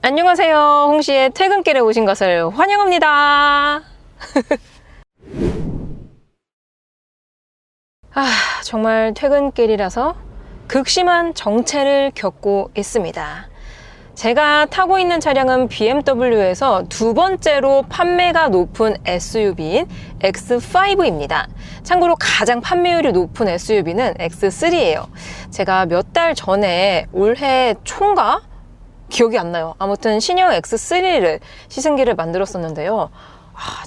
안녕하세요. 홍시의 퇴근길에 오신 것을 환영합니다. 정말 퇴근길이라서 극심한 정체를 겪고 있습니다. 제가 타고 있는 차량은 BMW에서 두 번째로 판매가 높은 SUV인 X5입니다. 참고로 가장 판매율이 높은 SUV는 X3예요. 제가 몇 달 전에 올해 초인가? 기억이 안 나요. 아무튼 신형 X3를 시승기를 만들었었는데요.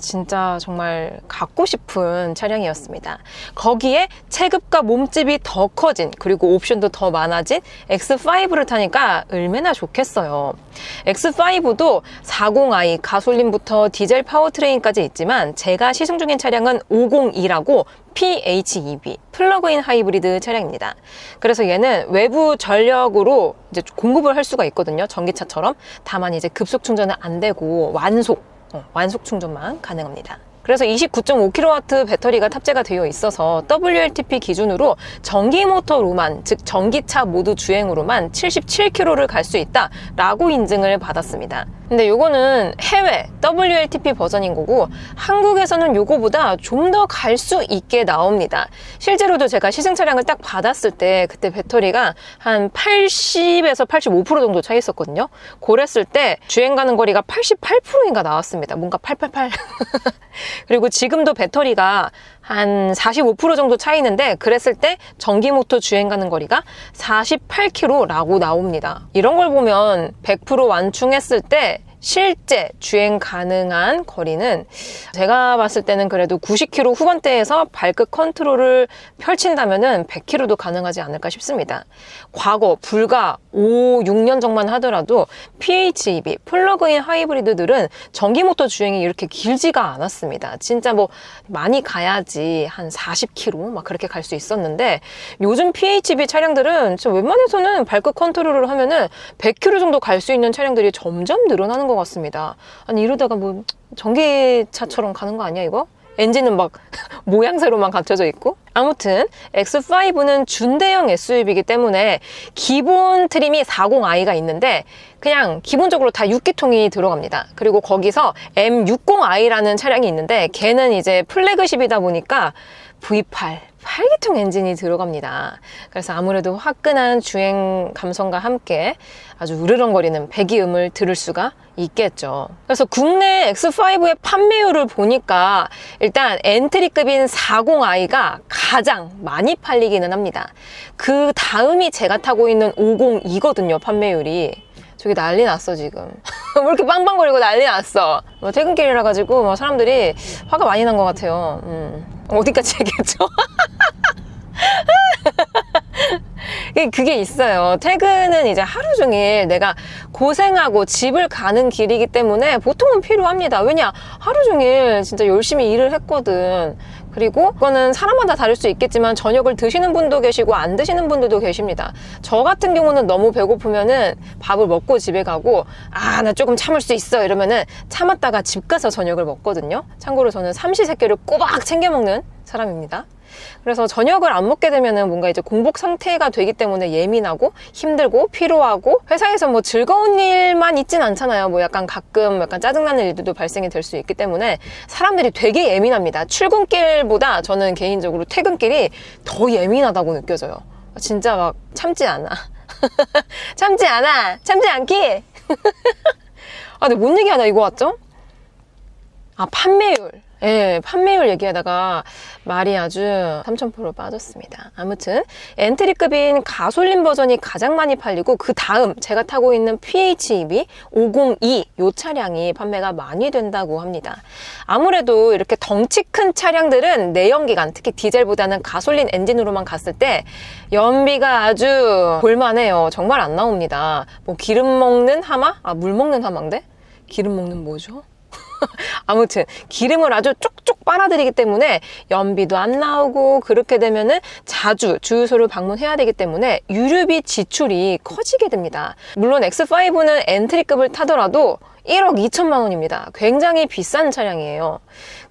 진짜 정말 갖고 싶은 차량이었습니다. 거기에 체급과 몸집이 더 커진, 그리고 옵션도 더 많아진 X5를 타니까 얼마나 좋겠어요. X5도 40i 가솔린부터 디젤 파워트레인까지 있지만 제가 시승 중인 차량은 502라고 PHEV 플러그인 하이브리드 차량입니다. 그래서 얘는 외부 전력으로 이제 공급을 할 수가 있거든요. 전기차처럼. 다만 이제 급속 충전은 안 되고 완속 충전만 가능합니다. 그래서 29.5kW 배터리가 탑재가 되어 있어서 WLTP 기준으로 전기 모터로만, 즉 전기차 모드 주행으로만 77km를 갈 수 있다 라고 인증을 받았습니다. 근데 요거는 해외 WLTP 버전인 거고 한국에서는 요거보다 좀 더 갈 수 있게 나옵니다. 실제로도 제가 시승 차량을 딱 받았을 때 그때 배터리가 한 80에서 85% 정도 차 있었거든요. 그랬을 때 주행 가는 거리가 88%인가 나왔습니다. 뭔가 888 그리고 지금도 배터리가 한 45% 정도 차이는데 그랬을 때 전기 모터 주행 가는 거리가 48km라고 나옵니다. 이런 걸 보면 100% 완충했을 때 실제 주행 가능한 거리는 제가 봤을 때는 그래도 90km 후반대에서 발끝 컨트롤을 펼친다면은 100km도 가능하지 않을까 싶습니다. 과거 불과 5, 6년 전만 하더라도 PHEV 플러그인 하이브리드들은 전기 모터 주행이 이렇게 길지가 않았습니다. 진짜 뭐 많이 가야지 한 40km 막 그렇게 갈 수 있었는데 요즘 PHEV 차량들은 진짜 웬만해서는 발끝 컨트롤을 하면은 100km 정도 갈 수 있는 차량들이 점점 늘어나는 것 같습니다. 아니 이러다가 뭐 전기차처럼 가는 거 아니야 이거? 엔진은 막 모양새로만 갖춰져 있고. 아무튼 X5는 준대형 SUV이기 때문에 기본 트림이 40i가 있는데 그냥 기본적으로 다 6기통이 들어갑니다. 그리고 거기서 M60i라는 차량이 있는데 걔는 이제 플래그십이다 보니까 V8 8기통 엔진이 들어갑니다. 그래서 아무래도 화끈한 주행 감성과 함께 아주 으르렁거리는 배기음을 들을 수가 있겠죠. 그래서 국내 X5의 판매율을 보니까 일단 엔트리급인 40i가 가장 많이 팔리기는 합니다. 그 다음이 제가 타고 있는 502거든요, 판매율이. 저기 난리 났어 지금. 왜 이렇게 빵빵거리고 난리 났어. 퇴근길이라 가지고 사람들이 화가 많이 난 것 같아요. 어디까지 얘기했죠? 그게 있어요. 퇴근은 이제 하루 종일 내가 고생하고 집을 가는 길이기 때문에 보통은 필요합니다. 왜냐? 하루 종일 진짜 열심히 일을 했거든. 그리고 그거는 사람마다 다를 수 있겠지만 저녁을 드시는 분도 계시고 안 드시는 분들도 계십니다. 저 같은 경우는 너무 배고프면은 밥을 먹고 집에 가고 나 조금 참을 수 있어 이러면은 참았다가 집 가서 저녁을 먹거든요. 참고로 저는 삼시세끼를 꼬박 챙겨 먹는 사람입니다. 그래서 저녁을 안 먹게 되면은 뭔가 이제 공복 상태가 되기 때문에 예민하고 힘들고 피로하고 회사에서 뭐 즐거운 일만 있진 않잖아요. 뭐 약간 가끔 짜증나는 일들도 발생이 될 수 있기 때문에 사람들이 되게 예민합니다. 출근길보다 저는 개인적으로 퇴근길이 더 예민하다고 느껴져요. 진짜 막 참지 않아. 참지 않기. 근데 뭔 얘기 하나 이거 왔죠? 판매율. 예, 판매율 얘기하다가 말이 아주 3000% 빠졌습니다. 아무튼 엔트리급인 가솔린 버전이 가장 많이 팔리고 그 다음 제가 타고 있는 PHEV 502 이 차량이 판매가 많이 된다고 합니다. 아무래도 이렇게 덩치 큰 차량들은 내연기관, 특히 디젤보다는 가솔린 엔진으로만 갔을 때 연비가 아주 볼만해요. 정말 안 나옵니다. 뭐 기름 먹는 하마? 물 먹는 하마인데? 기름 먹는 뭐죠? 아무튼 기름을 아주 쪽쪽 빨아들이기 때문에 연비도 안 나오고 그렇게 되면은 자주 주유소를 방문해야 되기 때문에 유류비 지출이 커지게 됩니다. 물론 X5는 엔트리급을 타더라도 1억 2천만 원입니다. 굉장히 비싼 차량이에요.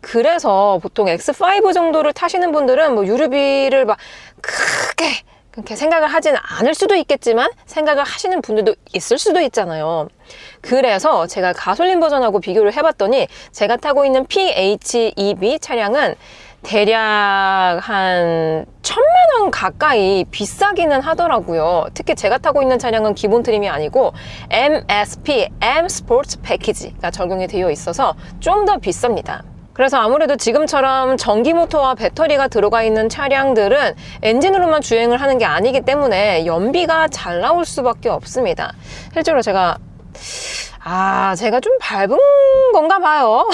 그래서 보통 X5 정도를 타시는 분들은 뭐 유류비를 막 크게 그렇게 생각을 하지는 않을 수도 있겠지만 생각을 하시는 분들도 있을 수도 있잖아요. 그래서 제가 가솔린 버전하고 비교를 해봤더니 제가 타고 있는 PHEV 차량은 대략 한 1,000만 원 가까이 비싸기는 하더라고요. 특히 제가 타고 있는 차량은 기본 트림이 아니고 MSP, M 스포츠 패키지가 적용이 되어 있어서 좀 더 비쌉니다. 그래서 아무래도 지금처럼 전기 모터와 배터리가 들어가 있는 차량들은 엔진으로만 주행을 하는 게 아니기 때문에 연비가 잘 나올 수밖에 없습니다. 실제로 제가 좀 밟은 건가 봐요.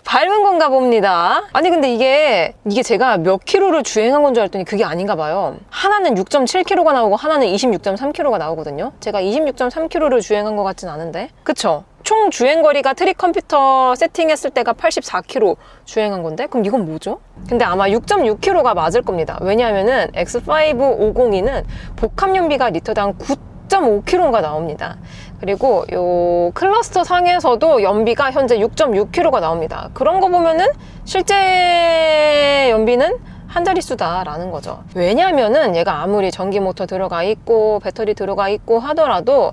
밟은 건가 봅니다. 아니 근데 이게 제가 몇 킬로를 주행한 건 줄 알았더니 그게 아닌가 봐요. 하나는 6.7km가 나오고 하나는 26.3km가 나오거든요. 제가 26.3km를 주행한 것 같진 않은데, 그쵸? 총 주행거리가 트릭 컴퓨터 세팅했을 때가 84km 주행한 건데, 그럼 이건 뭐죠? 근데 아마 6.6km가 맞을 겁니다. 왜냐하면은 X550e는 복합 연비가 리터당 9.5km가 나옵니다. 그리고 요 클러스터 상에서도 연비가 현재 6.6km가 나옵니다. 그런 거 보면은 실제 연비는 한 자릿수다라는 거죠. 왜냐면은 얘가 아무리 전기 모터 들어가 있고 배터리 들어가 있고 하더라도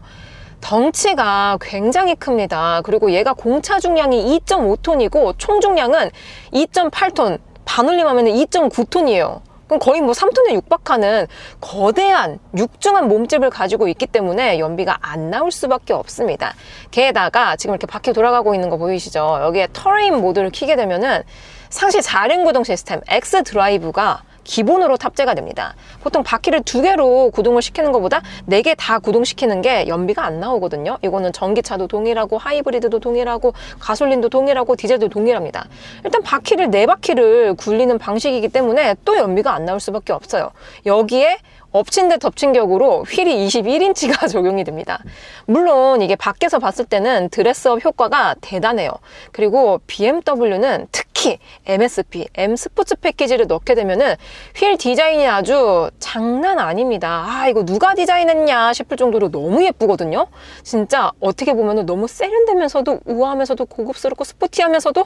덩치가 굉장히 큽니다. 그리고 얘가 공차 중량이 2.5톤이고 총 중량은 2.8톤, 반올림하면 2.9톤이에요. 그럼 거의 뭐 3톤에 육박하는 거대한 육중한 몸집을 가지고 있기 때문에 연비가 안 나올 수밖에 없습니다. 게다가 지금 이렇게 바퀴 돌아가고 있는 거 보이시죠? 여기에 터레인 모드를 켜게 되면은 상시 4륜 구동 시스템 X 드라이브가 기본으로 탑재가 됩니다. 보통 바퀴를 2개로 구동을 시키는 것보다 4개 다 구동시키는 게 연비가 안 나오거든요. 이거는 전기차도 동일하고 하이브리드도 동일하고 가솔린도 동일하고 디젤도 동일합니다. 일단 바퀴를 4바퀴를 굴리는 방식이기 때문에 또 연비가 안 나올 수밖에 없어요. 여기에 엎친 데 덮친 격으로 휠이 21인치가 적용이 됩니다. 물론 이게 밖에서 봤을 때는 드레스업 효과가 대단해요. 그리고 BMW는 특히 MSP, M 스포츠 패키지를 넣게 되면은 휠 디자인이 아주 장난 아닙니다. 이거 누가 디자인했냐 싶을 정도로 너무 예쁘거든요. 진짜 어떻게 보면은 너무 세련되면서도 우아하면서도 고급스럽고 스포티하면서도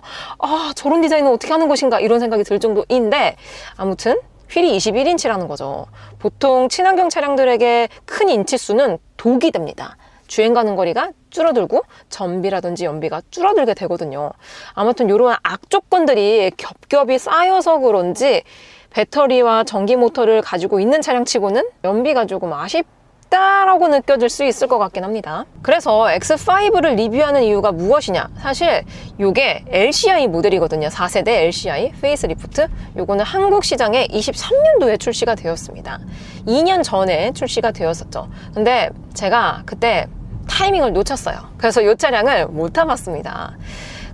저런 디자인은 어떻게 하는 것인가 이런 생각이 들 정도인데, 아무튼 휠이 21인치라는 거죠. 보통 친환경 차량들에게 큰 인치수는 독이 됩니다. 주행 가는 거리가 줄어들고 전비라든지 연비가 줄어들게 되거든요. 아무튼 이런 악조건들이 겹겹이 쌓여서 그런지 배터리와 전기 모터를 가지고 있는 차량 치고는 연비가 조금 아쉽다라고 느껴질 수 있을 것 같긴 합니다. 그래서 X5를 리뷰하는 이유가 무엇이냐? 사실 이게 LCI 모델이거든요. 4세대 LCI 페이스리프트. 요거는 한국 시장에 23년도에 출시가 되었습니다. 2년 전에 출시가 되었었죠. 근데 제가 그때 타이밍을 놓쳤어요. 그래서 이 차량을 못 타봤습니다.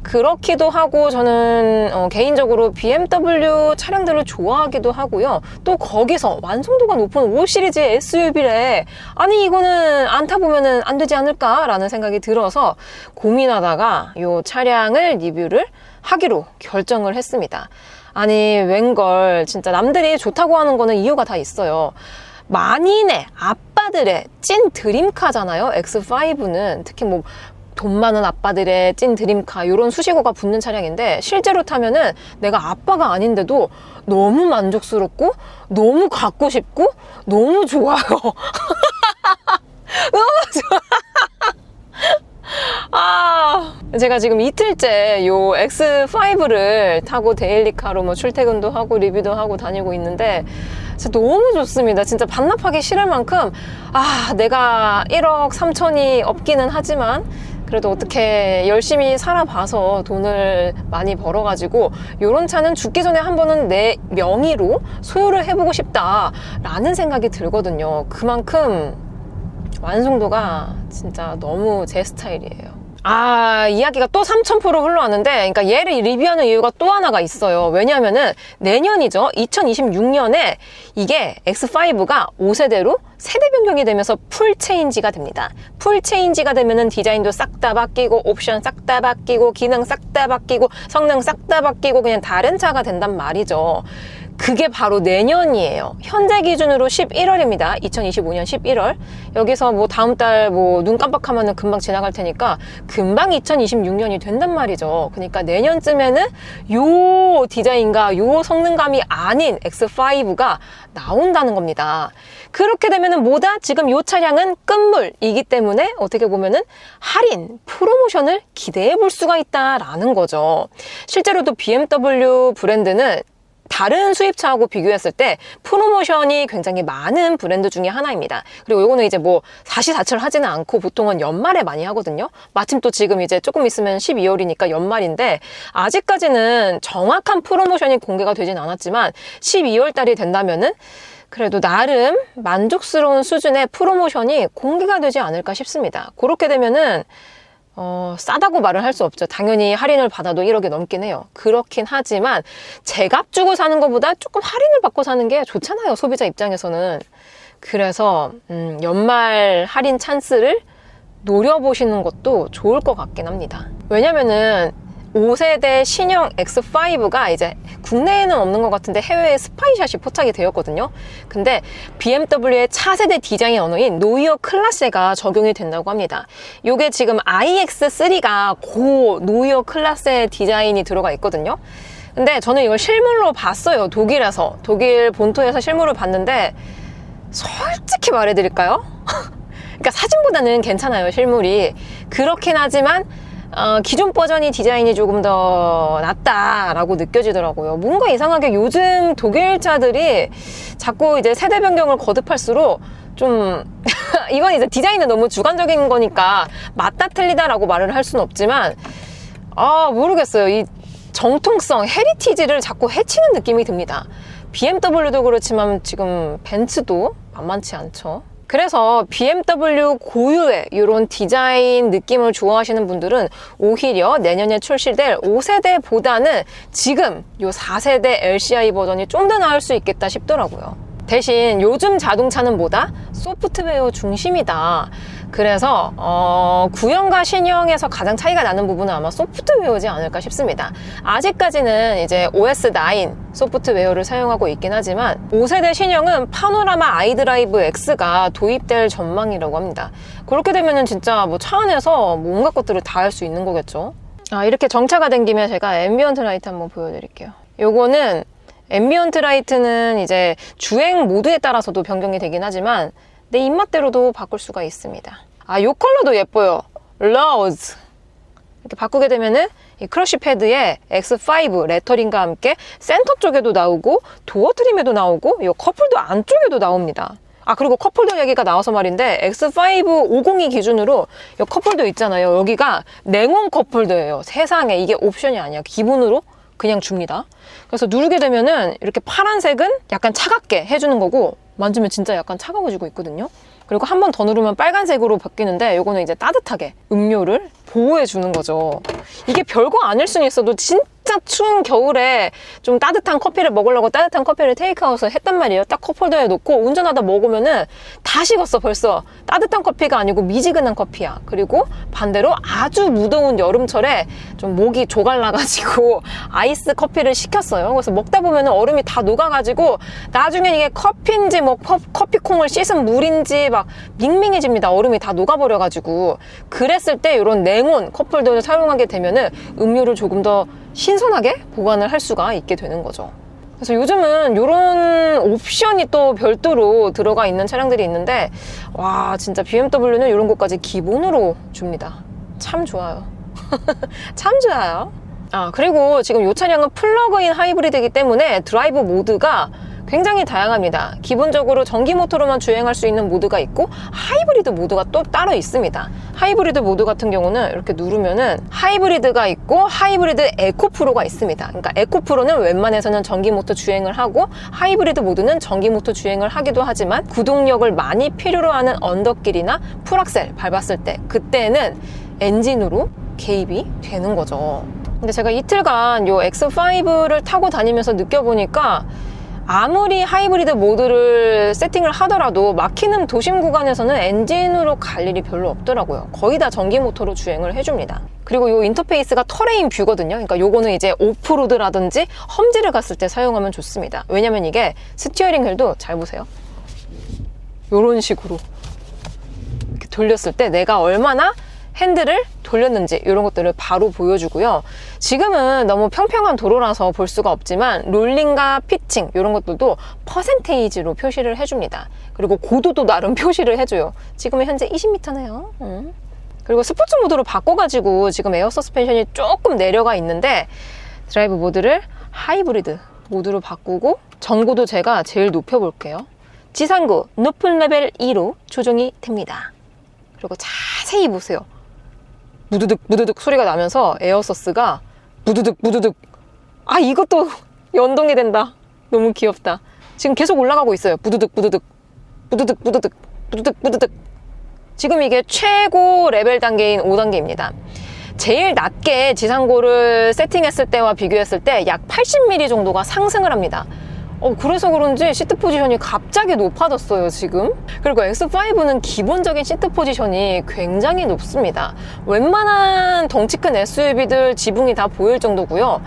그렇기도 하고 저는 개인적으로 BMW 차량들을 좋아하기도 하고요. 또 거기서 완성도가 높은 5 시리즈 SUV래. 아니 이거는 안 타보면 안 되지 않을까라는 생각이 들어서 고민하다가 이 차량을 리뷰를 하기로 결정을 했습니다. 아니 웬걸 진짜 남들이 좋다고 하는 거는 이유가 다 있어요. 만인의 아빠들의 찐 드림카잖아요. X5는 특히 뭐 돈 많은 아빠들의 찐 드림카 이런 수식어가 붙는 차량인데, 실제로 타면은 내가 아빠가 아닌데도 너무 만족스럽고 너무 갖고 싶고 너무 좋아요. 너무 좋아. 제가 지금 이틀째 요 X5를 타고 데일리카로 뭐 출퇴근도 하고 리뷰도 하고 다니고 있는데 진짜 너무 좋습니다. 진짜 반납하기 싫을 만큼 내가 1억 3천이 없기는 하지만 그래도 어떻게 열심히 살아봐서 돈을 많이 벌어가지고 이런 차는 죽기 전에 한 번은 내 명의로 소유를 해보고 싶다라는 생각이 들거든요. 그만큼 완성도가 진짜 너무 제 스타일이에요. 이야기가 또 3000% 흘러왔는데, 그러니까 얘를 리뷰하는 이유가 또 하나가 있어요. 왜냐면은 내년이죠. 2026년에 이게 X5가 5세대로 세대 변경이 되면서 풀 체인지가 됩니다. 풀 체인지가 되면은 디자인도 싹 다 바뀌고 옵션 싹 다 바뀌고 기능 싹 다 바뀌고 성능 싹 다 바뀌고 그냥 다른 차가 된단 말이죠. 그게 바로 내년이에요. 현재 기준으로 11월입니다. 2025년 11월. 여기서 뭐 다음 달 뭐 눈 깜빡하면은 금방 지나갈 테니까 금방 2026년이 된단 말이죠. 그러니까 내년쯤에는 요 디자인과 요 성능감이 아닌 X5가 나온다는 겁니다. 그렇게 되면은 뭐다? 지금 요 차량은 끝물이기 때문에 어떻게 보면은 할인, 프로모션을 기대해 볼 수가 있다라는 거죠. 실제로도 BMW 브랜드는 다른 수입차하고 비교했을 때 프로모션이 굉장히 많은 브랜드 중에 하나입니다. 그리고 요거는 이제 뭐 사시사철 하지는 않고 보통은 연말에 많이 하거든요. 마침 또 지금 이제 조금 있으면 12월이니까 연말인데 아직까지는 정확한 프로모션이 공개가 되진 않았지만 12월 달이 된다면은 그래도 나름 만족스러운 수준의 프로모션이 공개가 되지 않을까 싶습니다. 그렇게 되면은 싸다고 말을 할 수 없죠. 당연히 할인을 받아도 1억이 넘긴 해요. 그렇긴 하지만 제값 주고 사는 것보다 조금 할인을 받고 사는 게 좋잖아요. 소비자 입장에서는. 그래서 연말 할인 찬스를 노려보시는 것도 좋을 것 같긴 합니다. 왜냐면은 5세대 신형 X5가 이제 국내에는 없는 것 같은데 해외에 스파이샷이 포착이 되었거든요. 근데 BMW의 차세대 디자인 언어인 노이어 클라세가 적용이 된다고 합니다. 요게 지금 iX3가 고 노이어 클라세 디자인이 들어가 있거든요. 근데 저는 이걸 실물로 봤어요. 독일에서. 독일 본토에서 실물을 봤는데 솔직히 말해드릴까요? 그러니까 사진보다는 괜찮아요, 실물이. 그렇긴 하지만 기존 버전이 디자인이 조금 더 낫다라고 느껴지더라고요. 뭔가 이상하게 요즘 독일 차들이 자꾸 이제 세대 변경을 거듭할수록 좀 이건 이제 디자인은 너무 주관적인 거니까 맞다 틀리다라고 말을 할 수는 없지만 모르겠어요. 이 정통성, 헤리티지를 자꾸 해치는 느낌이 듭니다. BMW도 그렇지만 지금 벤츠도 만만치 않죠. 그래서 BMW 고유의 이런 디자인 느낌을 좋아하시는 분들은 오히려 내년에 출시될 5세대보다는 지금 이 4세대 LCI 버전이 좀 더 나을 수 있겠다 싶더라고요. 대신 요즘 자동차는 뭐다? 소프트웨어 중심이다. 그래서 구형과 신형에서 가장 차이가 나는 부분은 아마 소프트웨어지 않을까 싶습니다. 아직까지는 이제 OS9 소프트웨어를 사용하고 있긴 하지만 5세대 신형은 파노라마 아이드라이브 X가 도입될 전망이라고 합니다. 그렇게 되면은 진짜 뭐 차 안에서 뭐 온갖 것들을 다 할 수 있는 거겠죠. 이렇게 정차가 된 김에 제가 앰비언트 라이트 한번 보여드릴게요. 요거는 앰비언트 라이트는 이제 주행 모드에 따라서도 변경이 되긴 하지만 내 입맛대로도 바꿀 수가 있습니다. 요 컬러도 예뻐요. 로즈. 이렇게 바꾸게 되면은 이 크러쉬 패드에 X5 레터링과 함께 센터 쪽에도 나오고 도어 트림에도 나오고 이 컵홀더 안쪽에도 나옵니다. 그리고 컵홀더 얘기가 나와서 말인데 X5 502 기준으로 이 컵홀더 있잖아요. 여기가 냉온 컵홀더예요. 세상에 이게 옵션이 아니야. 기본으로 그냥 줍니다. 그래서 누르게 되면은 이렇게 파란색은 약간 차갑게 해주는 거고 만지면 진짜 약간 차가워지고 있거든요. 그리고 한 번 더 누르면 빨간색으로 바뀌는데 요거는 이제 따뜻하게 음료를 보호해 주는 거죠. 이게 별거 아닐 수는 있어도 진짜 추운 겨울에 좀 따뜻한 커피를 먹으려고 따뜻한 커피를 테이크아웃을 했단 말이에요. 딱 컵홀더에 놓고 운전하다 먹으면은 다 식었어 벌써. 따뜻한 커피가 아니고 미지근한 커피야. 그리고 반대로 아주 무더운 여름철에 좀 목이 조갈나가지고 아이스 커피를 시켰어요. 그래서 먹다 보면은 얼음이 다 녹아가지고 나중엔 이게 커피인지 뭐 커피콩을 씻은 물인지 막 밍밍해집니다. 얼음이 다 녹아버려가지고. 그랬을 때 이런 냉온 컵홀더를 사용하게 되면은 음료를 조금 더 신선하게 보관을 할 수가 있게 되는 거죠. 그래서 요즘은 이런 옵션이 또 별도로 들어가 있는 차량들이 있는데 와 진짜 BMW는 이런 것까지 기본으로 줍니다. 참 좋아요. 참 좋아요. 그리고 지금 이 차량은 플러그인 하이브리드이기 때문에 드라이브 모드가 굉장히 다양합니다. 기본적으로 전기 모터로만 주행할 수 있는 모드가 있고 하이브리드 모드가 또 따로 있습니다. 하이브리드 모드 같은 경우는 이렇게 누르면은 하이브리드가 있고 하이브리드 에코 프로가 있습니다. 그러니까 에코 프로는 웬만해서는 전기 모터 주행을 하고 하이브리드 모드는 전기 모터 주행을 하기도 하지만 구동력을 많이 필요로 하는 언덕길이나 풀악셀 밟았을 때 그때는 엔진으로 개입이 되는 거죠. 근데 제가 이틀간 이 X5를 타고 다니면서 느껴보니까 아무리 하이브리드 모드를 세팅을 하더라도 막히는 도심 구간에서는 엔진으로 갈 일이 별로 없더라고요. 거의 다 전기 모터로 주행을 해줍니다. 그리고 이 인터페이스가 터레인 뷰거든요. 그러니까 요거는 이제 오프로드라든지 험지를 갔을 때 사용하면 좋습니다. 왜냐면 이게 스티어링 휠도 잘 보세요. 요런 식으로 이렇게 돌렸을 때 내가 얼마나 핸들을 돌렸는지 이런 것들을 바로 보여주고요. 지금은 너무 평평한 도로라서 볼 수가 없지만 롤링과 피칭 이런 것들도 퍼센테이지로 표시를 해줍니다. 그리고 고도도 나름 표시를 해줘요. 지금은 현재 20m네요. 그리고 스포츠 모드로 바꿔가지고 지금 에어 서스펜션이 조금 내려가 있는데 드라이브 모드를 하이브리드 모드로 바꾸고 전고도 제가 제일 높여볼게요. 지상고 높은 레벨 2로 조정이 됩니다. 그리고 자세히 보세요. 무드득 무드득 소리가 나면서 에어서스가 무드득 무드득. 아, 이것도 연동이 된다. 너무 귀엽다. 지금 계속 올라가고 있어요. 무드득 무드득 무드득 무드득 무드득 무드득. 지금 이게 최고 레벨 단계인 5단계입니다. 제일 낮게 지상고를 세팅했을 때와 비교했을 때 약 80mm 정도가 상승을 합니다. 그래서 그런지 시트 포지션이 갑자기 높아졌어요, 지금. 그리고 X5는 기본적인 시트 포지션이 굉장히 높습니다. 웬만한 덩치 큰 SUV들 지붕이 다 보일 정도고요.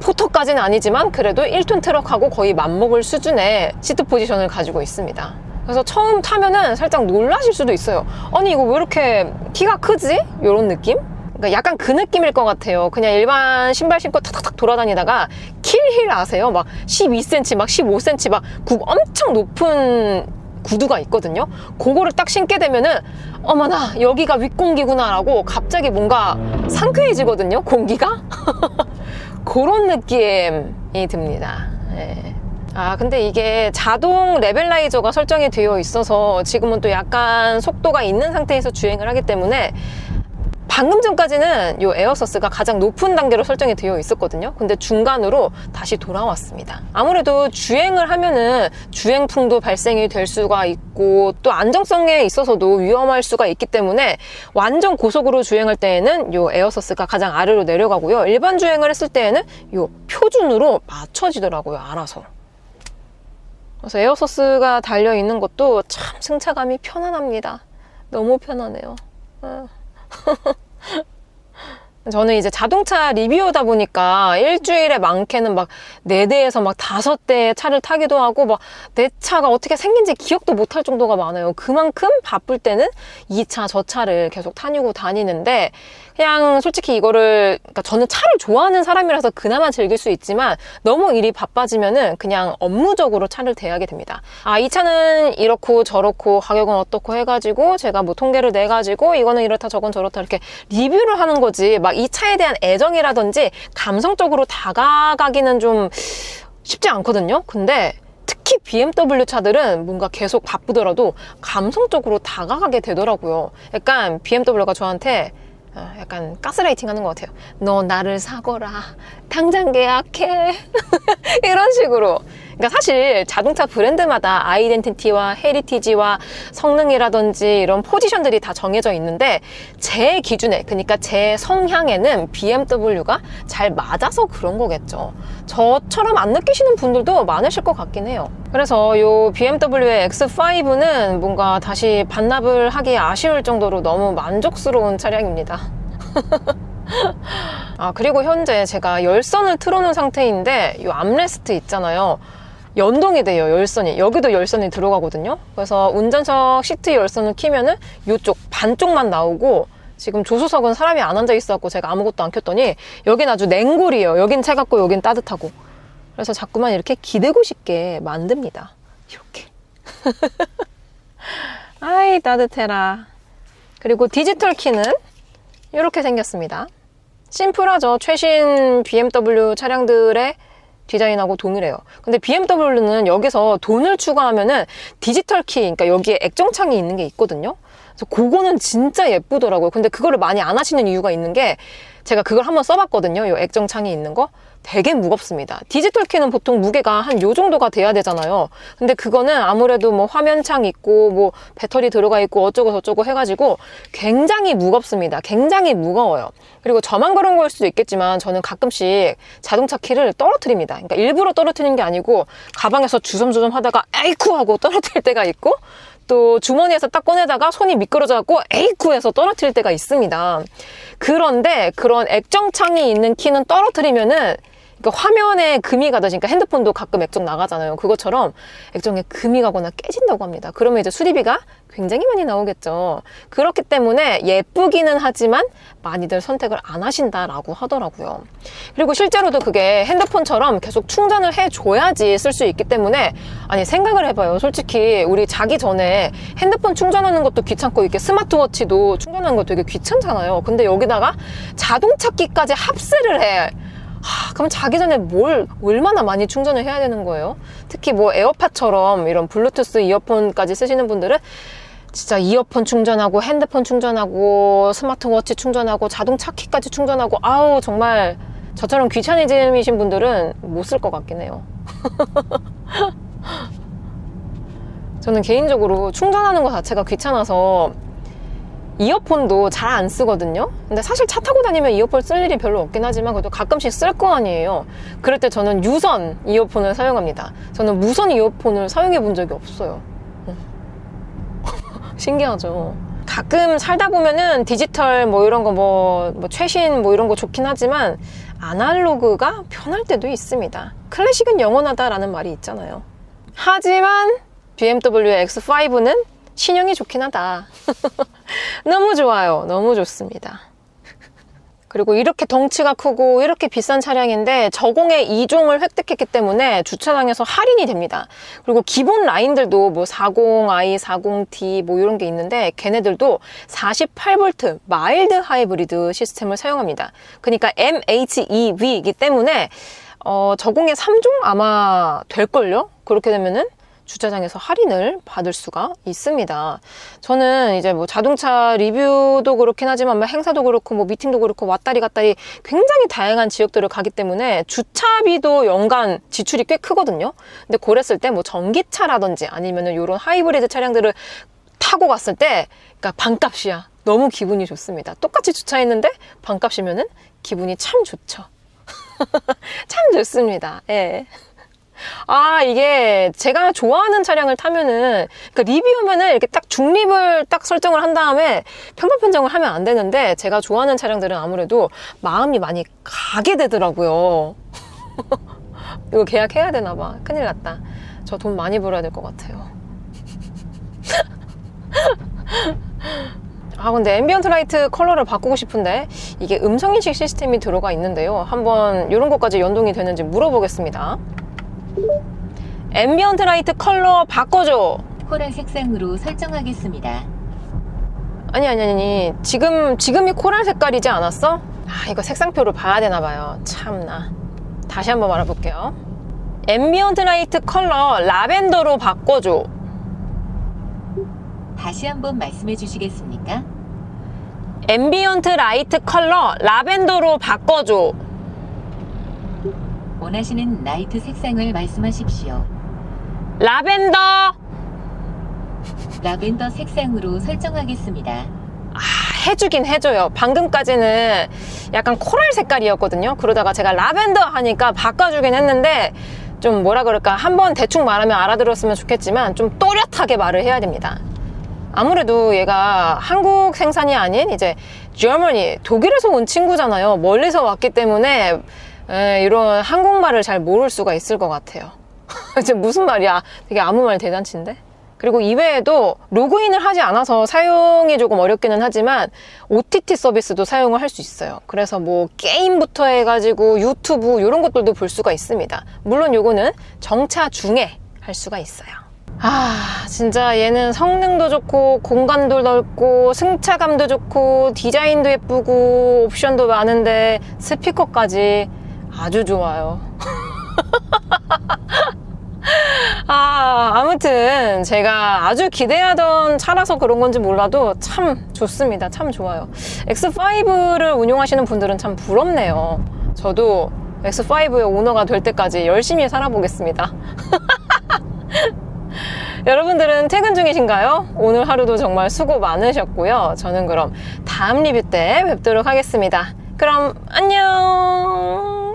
포터까지는 아니지만 그래도 1톤 트럭하고 거의 맞먹을 수준의 시트 포지션을 가지고 있습니다. 그래서 처음 타면은 살짝 놀라실 수도 있어요. 아니, 이거 왜 이렇게 키가 크지? 이런 느낌? 그러니까 약간 그 느낌일 것 같아요. 그냥 일반 신발 신고 탁탁탁 돌아다니다가 킬힐 아세요? 막 12cm, 막 15cm, 막 엄청 높은 구두가 있거든요. 그거를 딱 신게 되면은 어머나, 여기가 윗공기구나 라고 갑자기 뭔가 상쾌해지거든요, 공기가. 그런 느낌이 듭니다. 네. 근데 이게 자동 레벨라이저가 설정이 되어 있어서 지금은 또 약간 속도가 있는 상태에서 주행을 하기 때문에 방금 전까지는 이 에어서스가 가장 높은 단계로 설정이 되어 있었거든요. 근데 중간으로 다시 돌아왔습니다. 아무래도 주행을 하면은 주행풍도 발생이 될 수가 있고 또 안정성에 있어서도 위험할 수가 있기 때문에 완전 고속으로 주행할 때에는 이 에어서스가 가장 아래로 내려가고요. 일반 주행을 했을 때에는 이 표준으로 맞춰지더라고요, 알아서. 그래서 에어서스가 달려있는 것도 참 승차감이 편안합니다. 너무 편하네요. 저는 이제 자동차 리뷰어다 보니까 일주일에 많게는 막 4대에서 막 5대의 차를 타기도 하고 막 내 차가 어떻게 생긴지 기억도 못할 정도가 많아요. 그만큼 바쁠 때는 이 차 저 차를 계속 다니고 다니는데 그냥 솔직히 이거를, 그러니까 저는 차를 좋아하는 사람이라서 그나마 즐길 수 있지만 너무 일이 바빠지면은 그냥 업무적으로 차를 대하게 됩니다. 이 차는 이렇고 저렇고 가격은 어떻고 해가지고 제가 뭐 통계를 내가지고 이거는 이렇다 저건 저렇다 이렇게 리뷰를 하는 거지 막 이 차에 대한 애정이라든지 감성적으로 다가가기는 좀 쉽지 않거든요. 근데 특히 BMW 차들은 뭔가 계속 바쁘더라도 감성적으로 다가가게 되더라고요. 약간 BMW가 저한테 약간 가스라이팅 하는 것 같아요. 너 나를 사거라. 당장 계약해. 이런 식으로. 그러니까 사실 자동차 브랜드마다 아이덴티티와 헤리티지와 성능이라든지 이런 포지션들이 다 정해져 있는데 제 기준에, 그러니까 제 성향에는 BMW가 잘 맞아서 그런 거겠죠. 저처럼 안 느끼시는 분들도 많으실 것 같긴 해요. 그래서 이 BMW의 X5는 뭔가 다시 반납을 하기 아쉬울 정도로 너무 만족스러운 차량입니다. 그리고 현재 제가 열선을 틀어놓은 상태인데 이 암레스트 있잖아요. 연동이 돼요, 열선이. 여기도 열선이 들어가거든요. 그래서 운전석 시트 열선을 키면은 이쪽 반쪽만 나오고, 지금 조수석은 사람이 안 앉아 있어갖고 제가 아무것도 안 켰더니 여긴 아주 냉골이에요. 여긴 차갑고 여긴 따뜻하고. 그래서 자꾸만 이렇게 기대고 싶게 만듭니다. 이렇게. 아이, 따뜻해라. 그리고 디지털 키는 이렇게 생겼습니다. 심플하죠. 최신 BMW 차량들의 디자인하고 동일해요. 근데 BMW는 여기서 돈을 추가하면은 디지털 키, 그러니까 여기에 액정창이 있는 게 있거든요. 그래서 그거는 진짜 예쁘더라고요. 근데 그거를 많이 안 하시는 이유가 있는 게 제가 그걸 한번 써봤거든요. 이 액정창이 있는 거. 되게 무겁습니다. 디지털 키는 보통 무게가 한 요 정도가 돼야 되잖아요. 근데 그거는 아무래도 뭐 화면창 있고 뭐 배터리 들어가 있고 어쩌고 저쩌고 해가지고 굉장히 무겁습니다. 굉장히 무거워요. 그리고 저만 그런 거일 수도 있겠지만 저는 가끔씩 자동차 키를 떨어뜨립니다. 그러니까 일부러 떨어뜨리는 게 아니고 가방에서 주섬주섬 하다가 에이쿠 하고 떨어뜨릴 때가 있고 또 주머니에서 딱 꺼내다가 손이 미끄러져갖고 에이쿠 해서 떨어뜨릴 때가 있습니다. 그런데 그런 액정창이 있는 키는 떨어뜨리면은 그러니까 화면에 금이 가듯이, 그러니까 핸드폰도 가끔 액정 나가잖아요. 그것처럼 액정에 금이 가거나 깨진다고 합니다. 그러면 이제 수리비가 굉장히 많이 나오겠죠. 그렇기 때문에 예쁘기는 하지만 많이들 선택을 안 하신다라고 하더라고요. 그리고 실제로도 그게 핸드폰처럼 계속 충전을 해줘야지 쓸 수 있기 때문에, 아니 생각을 해봐요. 솔직히 우리 자기 전에 핸드폰 충전하는 것도 귀찮고 이렇게 스마트워치도 충전하는 거 되게 귀찮잖아요. 근데 여기다가 자동차 키까지 합세를 해. 그럼 자기 전에 얼마나 많이 충전을 해야 되는 거예요? 특히 뭐 에어팟처럼 이런 블루투스 이어폰까지 쓰시는 분들은 진짜 이어폰 충전하고 핸드폰 충전하고 스마트워치 충전하고 자동차 키까지 충전하고, 아우 정말 저처럼 귀차니즘이신 분들은 못 쓸 것 같긴 해요. 저는 개인적으로 충전하는 거 자체가 귀찮아서 이어폰도 잘 안 쓰거든요. 근데 사실 차 타고 다니면 이어폰 쓸 일이 별로 없긴 하지만 그래도 가끔씩 쓸 거 아니에요. 그럴 때 저는 유선 이어폰을 사용합니다. 저는 무선 이어폰을 사용해 본 적이 없어요. 신기하죠. 가끔 살다 보면은 디지털 뭐 이런 거 뭐 최신 뭐 이런 거 좋긴 하지만 아날로그가 편할 때도 있습니다. 클래식은 영원하다라는 말이 있잖아요. 하지만 BMW X5는 신형이 좋긴 하다. 너무 좋아요. 너무 좋습니다. 그리고 이렇게 덩치가 크고 이렇게 비싼 차량인데 저공해 2종을 획득했기 때문에 주차장에서 할인이 됩니다. 그리고 기본 라인들도 뭐 40i, 40t 뭐 이런 게 있는데 걔네들도 48V 마일드 하이브리드 시스템을 사용합니다. 그러니까 MHEV이기 때문에 저공해 3종 아마 될걸요? 그렇게 되면은 주차장에서 할인을 받을 수가 있습니다. 저는 이제 뭐 자동차 리뷰도 그렇긴 하지만 뭐 행사도 그렇고 뭐 미팅도 그렇고 왔다리 갔다리 굉장히 다양한 지역들을 가기 때문에 주차비도 연간 지출이 꽤 크거든요. 근데 그랬을 때 뭐 전기차라든지 아니면은 이런 하이브리드 차량들을 타고 갔을 때 그러니까 반값이야. 너무 기분이 좋습니다. 똑같이 주차했는데 반값이면은 기분이 참 좋죠. 참 좋습니다. 예. 이게 제가 좋아하는 차량을 타면은, 그러니까 리뷰하면은 이렇게 딱 중립을 딱 설정을 한 다음에 평판 편정을 하면 안 되는데, 제가 좋아하는 차량들은 아무래도 마음이 많이 가게 되더라고요. 이거 계약해야 되나봐. 큰일 났다. 저 돈 많이 벌어야 될 것 같아요. 근데 앰비언트 라이트 컬러를 바꾸고 싶은데 이게 음성인식 시스템이 들어가 있는데요. 한번 이런 것까지 연동이 되는지 물어보겠습니다. 앰비언트 라이트 컬러 바꿔줘. 코랄 색상으로 설정하겠습니다. 아니 지금이 코랄 색깔이지 않았어? 이거 색상표를 봐야 되나봐요. 참나. 다시 한번 말해볼게요. 앰비언트 라이트 컬러 라벤더로 바꿔줘. 다시 한번 말씀해 주시겠습니까? 앰비언트 라이트 컬러 라벤더로 바꿔줘. 원하시는 라이트 색상을 말씀하십시오. 라벤더. 라벤더 색상으로 설정하겠습니다. 해주긴 해줘요. 방금까지는 약간 코랄 색깔이었거든요. 그러다가 제가 라벤더 하니까 바꿔주긴 했는데 좀 뭐라 그럴까, 한번 대충 말하면 알아들었으면 좋겠지만 좀 또렷하게 말을 해야 됩니다. 아무래도 얘가 한국 생산이 아닌 이제 Germany, 독일에서 온 친구잖아요. 멀리서 왔기 때문에 이런 한국말을 잘 모를 수가 있을 것 같아요. 이제 무슨 말이야. 되게 아무 말 대잔치인데. 그리고 이외에도 로그인을 하지 않아서 사용이 조금 어렵기는 하지만 OTT 서비스도 사용을 할 수 있어요. 그래서 뭐 게임부터 해가지고 유튜브 이런 것들도 볼 수가 있습니다. 물론 요거는 정차 중에 할 수가 있어요. 진짜 얘는 성능도 좋고 공간도 넓고 승차감도 좋고 디자인도 예쁘고 옵션도 많은데 스피커까지 아주 좋아요. 아무튼 제가 아주 기대하던 차라서 그런 건지 몰라도 참 좋습니다. 참 좋아요. X5를 운용하시는 분들은 참 부럽네요. 저도 X5의 오너가 될 때까지 열심히 살아보겠습니다. 여러분들은 퇴근 중이신가요? 오늘 하루도 정말 수고 많으셨고요. 저는 그럼 다음 리뷰 때 뵙도록 하겠습니다. 그럼 안녕!